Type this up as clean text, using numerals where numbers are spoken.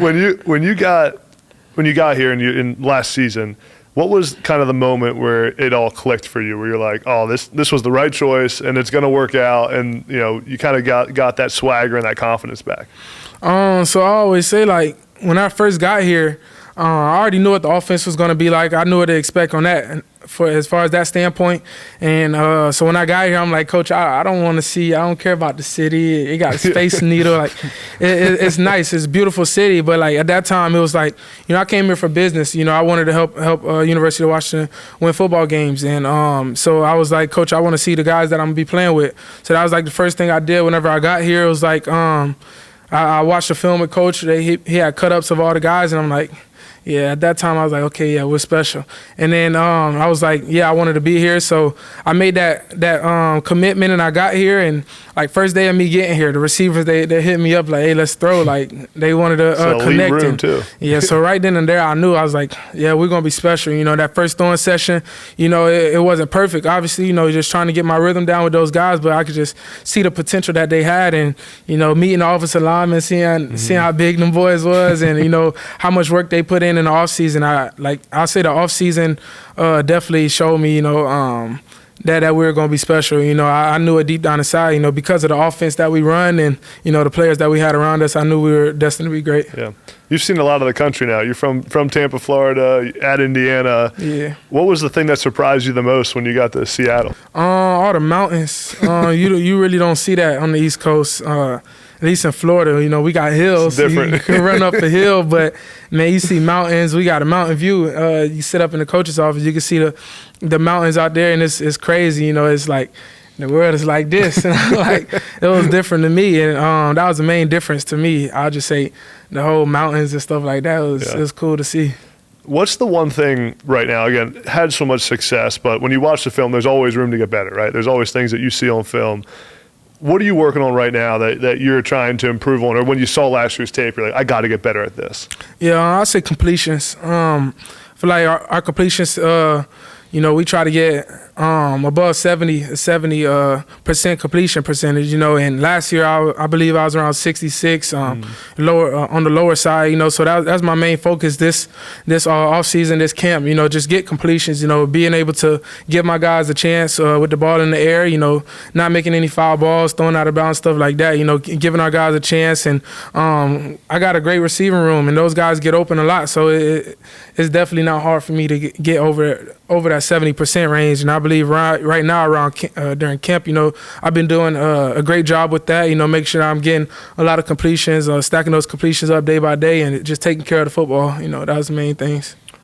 When you got here in last season, what was kind of the moment where it all clicked for you, where you're like, oh, this was the right choice and it's going to work out, and you kind of got that swagger and that confidence back? So I always say, like, when I first got here, I already knew what the offense was going to be like. I knew what to expect on that, as far as that standpoint. And so when I got here, I'm like, Coach, I don't care about the city. It got a Space Needle. Like, it's nice. It's a beautiful city. But, like, at that time, it was like, I came here for business. I wanted to help University of Washington win football games. And so I was like, Coach, I want to see the guys that I'm going to be playing with. So that was, like, the first thing I did whenever I got here. It was like I watched the film with Coach. He had cut-ups of all the guys, and I'm like, yeah, at that time I was like, okay, yeah, we're special. And then I was like, yeah, I wanted to be here. So I made that commitment, and I got here. And, like, first day of me getting here, the receivers, they hit me up like, hey, let's throw. Like, they wanted to connect. Room too. Yeah, so right then and there I knew. I was like, yeah, we're going to be special. That first throwing session, it wasn't perfect. Obviously, just trying to get my rhythm down with those guys, but I could just see the potential that they had. And, meeting the offensive linemen, seeing how big them boys was, and, how much work they put in the offseason. I'll say the offseason definitely showed me, that we were going to be special. I knew it deep down inside, because of the offense that we run and, the players that we had around us, I knew we were destined to be great. Yeah. You've seen a lot of the country now. You're from Tampa, Florida, at Indiana. Yeah. What was the thing that surprised you the most when you got to Seattle? All the mountains. You really don't see that on the East Coast. At least in Florida, we got hills. It's different. You can run up a hill, but, man, you see mountains. We got a mountain view. You sit up in the coach's office, you can see the mountains out there, and it's crazy. It's like the world is like this. And it was different to me, and that was the main difference to me. I'll just say the whole mountains and stuff like that it was cool to see. What's the one thing right now, again, had so much success, but when you watch the film, there's always room to get better, right? There's always things that you see on film. What are you working on right now that you're trying to improve on? Or when you saw last year's tape, you're like, I got to get better at this? Yeah, I'll say completions. I feel like our completions, we try to get above 70% completion percentage, and last year I believe I was around 66, lower on the lower side, so that's my main focus this off season, this camp, just get completions, being able to give my guys a chance with the ball in the air, not making any foul balls, throwing out of bounds, stuff like that, giving our guys a chance. And I got a great receiving room, and those guys get open a lot, so it's definitely not hard for me to get over that 70% range. And I believe right now around during camp, I've been doing a great job with that. Make sure I'm getting a lot of completions, stacking those completions up day by day, and just taking care of the football. That was the main things.